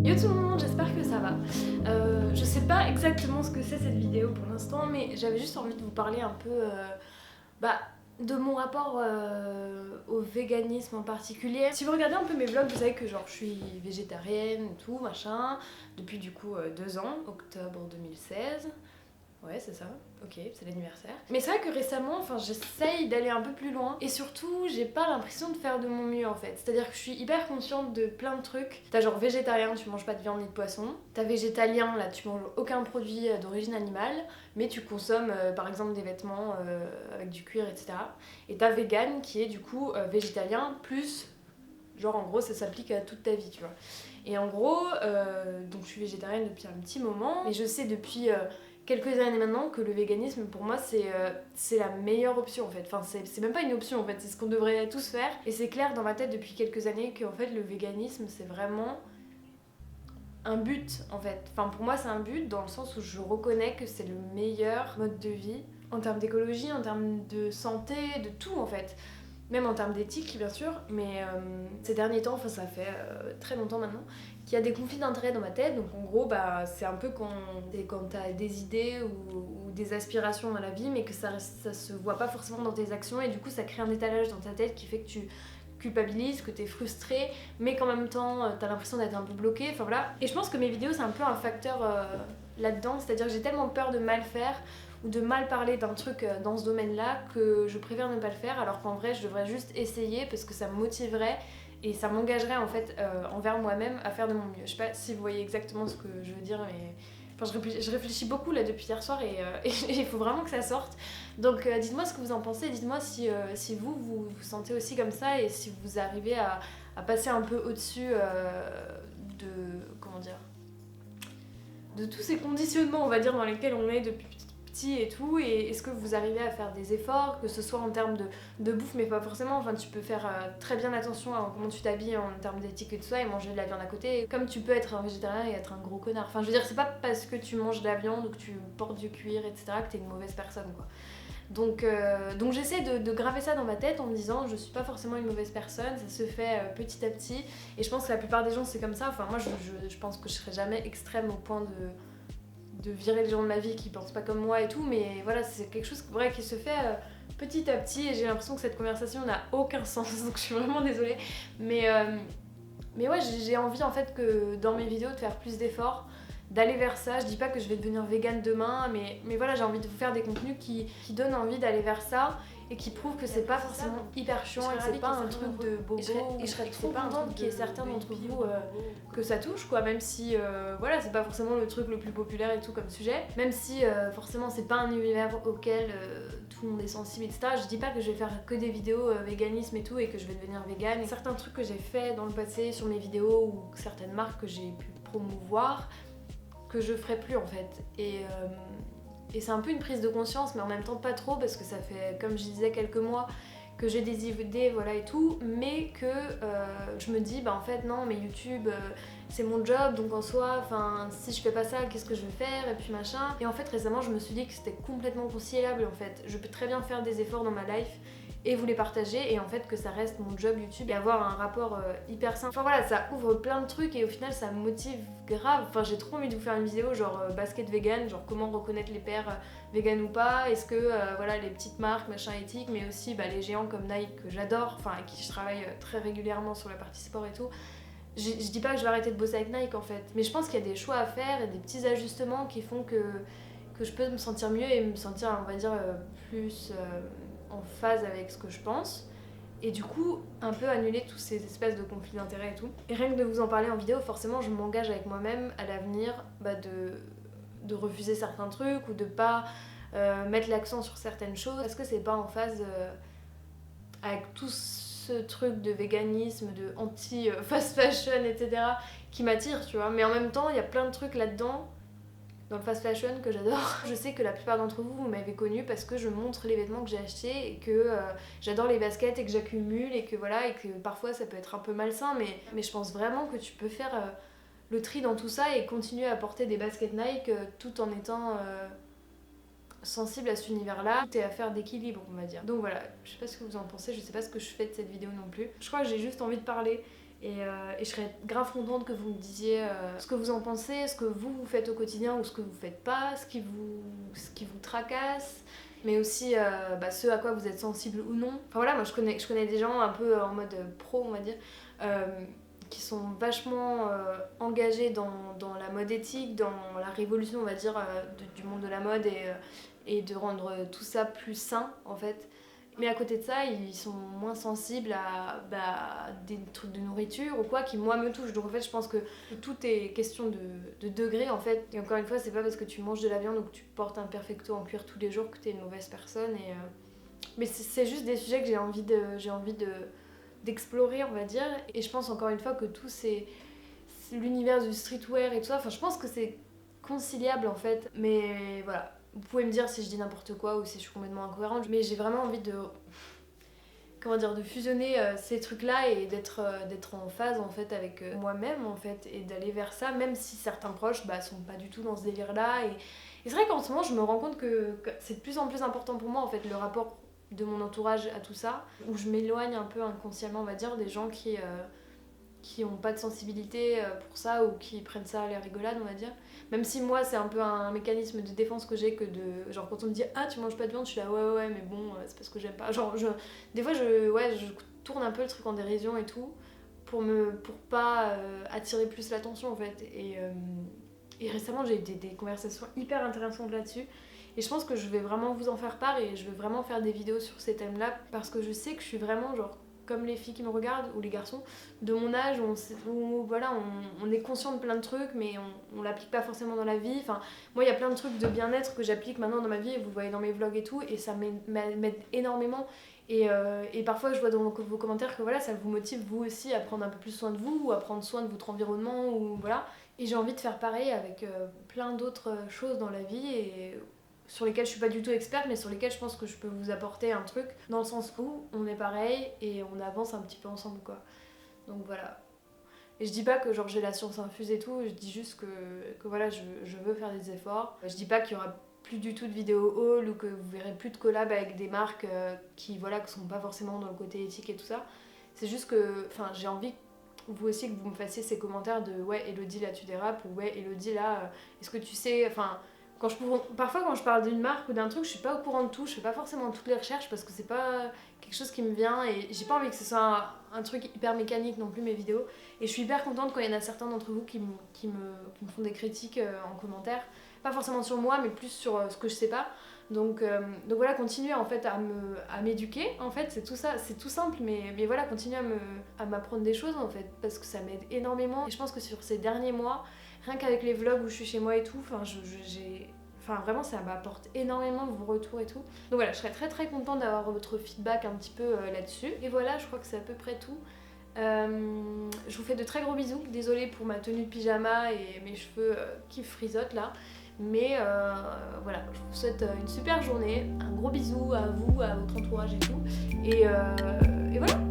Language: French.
Yo tout le monde, j'espère que ça va. Je sais pas exactement ce que c'est cette vidéo pour l'instant, mais j'avais juste envie de vous parler un peu bah, de mon rapport au véganisme en particulier. Si vous regardez un peu mes vlogs, vous savez que genre je suis végétarienne et tout, machin, depuis du coup 2 ans, octobre 2016. Ouais, c'est ça. Ok, c'est l'anniversaire. Mais c'est vrai que récemment, enfin, j'essaye d'aller un peu plus loin. Et surtout, j'ai pas l'impression de faire de mon mieux en fait. C'est-à-dire que je suis hyper consciente de plein de trucs. T'as genre végétarien, tu manges pas de viande ni de poisson. T'as végétalien, là, tu manges aucun produit d'origine animale. Mais tu consommes par exemple des vêtements avec du cuir, etc. Et t'as vegan qui est du coup végétalien plus. Genre en gros, ça s'applique à toute ta vie, tu vois. Et en gros, donc je suis végétarienne depuis un petit moment. Et je sais depuis quelques années maintenant que le véganisme pour moi c'est la meilleure option en fait. Enfin c'est même pas une option en fait, c'est ce qu'on devrait tous faire. Et c'est clair dans ma tête depuis quelques années qu'en fait le véganisme c'est vraiment un but en fait. Enfin pour moi c'est un but dans le sens où je reconnais que c'est le meilleur mode de vie en termes d'écologie, en termes de santé, de tout en fait. Même en termes d'éthique bien sûr, mais ces derniers temps, enfin ça fait très longtemps maintenant, qu'il y a des conflits d'intérêts dans ma tête. Donc en gros, bah, c'est un peu quand t'as des idées ou des aspirations dans la vie, mais que ça se voit pas forcément dans tes actions, et du coup ça crée un étalage dans ta tête qui fait que tu culpabilises, que t'es frustré, mais qu'en même temps t'as l'impression d'être un peu bloqué, enfin voilà. Et je pense que mes vidéos c'est un peu un facteur là-dedans, c'est-à-dire que j'ai tellement peur de mal faire ou de mal parler d'un truc dans ce domaine-là que je préfère ne pas le faire, alors qu'en vrai je devrais juste essayer parce que ça me motiverait et ça m'engagerait en fait envers moi-même à faire de mon mieux. Je sais pas si vous voyez exactement ce que je veux dire, mais enfin, je réfléchis beaucoup là depuis hier soir et il faut vraiment que ça sorte. Donc dites-moi ce que vous en pensez, dites-moi si vous sentez aussi comme ça et si vous arrivez à passer un peu au-dessus de, comment dire, de tous ces conditionnements on va dire dans lesquels on est depuis et tout, et est-ce que vous arrivez à faire des efforts, que ce soit en termes de bouffe, mais pas forcément, enfin tu peux faire très bien attention à comment tu t'habilles en termes d'éthique et tout ça, et manger de la viande à côté, comme tu peux être un végétarien et être un gros connard. Enfin je veux dire, c'est pas parce que tu manges de la viande ou que tu portes du cuir, etc., que t'es une mauvaise personne, quoi. Donc j'essaie de graver ça dans ma tête en me disant je suis pas forcément une mauvaise personne, ça se fait petit à petit, et je pense que la plupart des gens c'est comme ça. Enfin moi je pense que je serai jamais extrême au point de virer les gens de ma vie qui pensent pas comme moi et tout, mais voilà, c'est quelque chose vrai, qui se fait petit à petit, et j'ai l'impression que cette conversation n'a aucun sens, donc je suis vraiment désolée. Mais ouais, j'ai envie en fait que dans mes vidéos de faire plus d'efforts, d'aller vers ça. Je dis pas que je vais devenir végane demain, mais voilà, j'ai envie de vous faire des contenus qui donnent envie d'aller vers ça et qui prouvent que c'est pas forcément hyper chiant et que c'est pas un truc de bobo, et je serais trop contente qu'il y ait certains d'entre vous que ça touche, quoi, même si voilà, c'est pas forcément le truc le plus populaire et tout comme sujet, même si forcément c'est pas un univers auquel tout le monde est sensible, etc. Je dis pas que je vais faire que des vidéos véganisme et tout et que je vais devenir végane. Et certains trucs que j'ai fait dans le passé sur mes vidéos ou certaines marques que j'ai pu promouvoir, que je ferai plus en fait. Et c'est un peu une prise de conscience, mais en même temps pas trop, parce que ça fait, comme je disais, quelques mois que j'ai des idées, voilà, et tout, mais que je me dis, bah en fait non, mais YouTube c'est mon job, donc en soi, enfin si je fais pas ça, qu'est-ce que je vais faire, et puis machin. Et en fait récemment je me suis dit que c'était complètement conciliable en fait. Je peux très bien faire des efforts dans ma life et vous les partager, et en fait que ça reste mon job YouTube et avoir un rapport hyper sain. Enfin voilà, ça ouvre plein de trucs et au final ça me motive grave. Enfin j'ai trop envie de vous faire une vidéo genre basket vegan, genre comment reconnaître les paires vegan ou pas, est-ce que voilà, les petites marques machin éthiques, mais aussi bah, les géants comme Nike que j'adore, enfin avec qui je travaille très régulièrement sur la partie sport et tout. Je dis pas que je vais arrêter de bosser avec Nike en fait, mais je pense qu'il y a des choix à faire et des petits ajustements qui font que je peux me sentir mieux et me sentir, on va dire, plus en phase avec ce que je pense. Et du coup, un peu annuler tous ces espèces de conflits d'intérêts et tout. Et rien que de vous en parler en vidéo, forcément, je m'engage avec moi-même à l'avenir bah, de refuser certains trucs ou de pas mettre l'accent sur certaines choses. Parce que c'est pas en phase avec tout ce truc de véganisme, de anti-fast fashion, etc. qui m'attire, tu vois. Mais en même temps, il y a plein de trucs là-dedans dans le fast fashion que j'adore. Je sais que la plupart d'entre vous, vous m'avez connue parce que je montre les vêtements que j'ai achetés et que j'adore les baskets et que j'accumule et que voilà, et que parfois ça peut être un peu malsain, mais je pense vraiment que tu peux faire le tri dans tout ça et continuer à porter des baskets Nike tout en étant sensible à cet univers-là. Tout est affaire d'équilibre, on va dire. Donc voilà, je sais pas ce que vous en pensez, je sais pas ce que je fais de cette vidéo non plus. Je crois que j'ai juste envie de parler Et je serais grave contente que vous me disiez ce que vous en pensez, ce que vous faites au quotidien ou ce que vous faites pas, ce qui vous tracasse, mais aussi ce à quoi vous êtes sensible ou non. Enfin voilà, moi je connais des gens un peu en mode pro, on va dire, qui sont vachement engagés dans la mode éthique, dans la révolution, on va dire, du monde de la mode et de rendre tout ça plus sain en fait. Mais à côté de ça, ils sont moins sensibles à des trucs de nourriture ou quoi qui, moi, me touchent. Donc en fait, je pense que tout est question de degré en fait. Et encore une fois, c'est pas parce que tu manges de la viande ou que tu portes un perfecto en cuir tous les jours que t'es une mauvaise personne. Mais c'est juste des sujets que j'ai envie d'explorer, on va dire. Et je pense encore une fois que tout c'est l'univers du streetwear et tout ça. Enfin, je pense que c'est conciliable en fait. Mais voilà. Vous pouvez me dire si je dis n'importe quoi ou si je suis complètement incohérente, mais j'ai vraiment envie de fusionner ces trucs-là et d'être en phase en fait avec moi-même en fait et d'aller vers ça, même si certains proches sont pas du tout dans ce délire-là. Et c'est vrai qu'en ce moment, je me rends compte que c'est de plus en plus important pour moi en fait le rapport de mon entourage à tout ça, où je m'éloigne un peu inconsciemment, on va dire, des gens qui ont pas de sensibilité pour ça ou qui prennent ça à la rigolade, on va dire. Même si moi, c'est un peu un mécanisme de défense que j'ai que de... Genre, quand on me dit « Ah, tu manges pas de viande », je suis là « Ouais, mais bon, c'est parce que j'aime pas. » Genre, des fois, je tourne un peu le truc en dérision et tout pour pas attirer plus l'attention, en fait. Et récemment, j'ai eu des conversations hyper intéressantes là-dessus. Et je pense que je vais vraiment vous en faire part et je vais vraiment faire des vidéos sur ces thèmes-là parce que je sais que je suis vraiment, genre, comme les filles qui me regardent, ou les garçons, de mon âge, on est conscient de plein de trucs, mais on l'applique pas forcément dans la vie. Enfin, moi, il y a plein de trucs de bien-être que j'applique maintenant dans ma vie, et vous voyez dans mes vlogs et tout, et ça m'aide énormément. Et parfois, je vois dans vos commentaires que voilà, ça vous motive, vous aussi, à prendre un peu plus soin de vous, ou à prendre soin de votre environnement, ou voilà. Et j'ai envie de faire pareil avec plein d'autres choses dans la vie, et sur lesquels je suis pas du tout experte, mais sur lesquels je pense que je peux vous apporter un truc, dans le sens où on est pareil et on avance un petit peu ensemble, quoi. Donc voilà. Et je dis pas que genre j'ai la science infuse et tout, je dis juste que voilà, je veux faire des efforts. Je dis pas qu'il y aura plus du tout de vidéos haul ou que vous verrez plus de collabs avec des marques qui sont pas forcément dans le côté éthique et tout ça. C'est juste que, enfin, j'ai envie vous aussi que vous me fassiez ces commentaires de ouais, Elodie là tu dérapes, ou ouais, Elodie là, est-ce que tu sais, enfin... Parfois quand je parle d'une marque ou d'un truc, je suis pas au courant de tout, je fais pas forcément toutes les recherches parce que c'est pas quelque chose qui me vient et j'ai pas envie que ce soit un truc hyper mécanique non plus mes vidéos. Et je suis hyper contente quand il y en a certains d'entre vous qui me font des critiques en commentaire, pas forcément sur moi mais plus sur ce que je sais pas. Donc voilà, continuez en fait à m'éduquer, en fait c'est tout ça, c'est tout simple mais voilà, continuez à m'apprendre des choses en fait parce que ça m'aide énormément. Et je pense que sur ces derniers mois, rien qu'avec les vlogs où je suis chez moi et tout, vraiment ça m'apporte énormément vos retours et tout. Donc voilà, je serais très très contente d'avoir votre feedback un petit peu là-dessus. Et voilà, je crois que c'est à peu près tout. Je vous fais de très gros bisous, désolée pour ma tenue de pyjama et mes cheveux qui frisotent là. Mais voilà, je vous souhaite une super journée, un gros bisou à vous, à votre entourage et tout. Et voilà.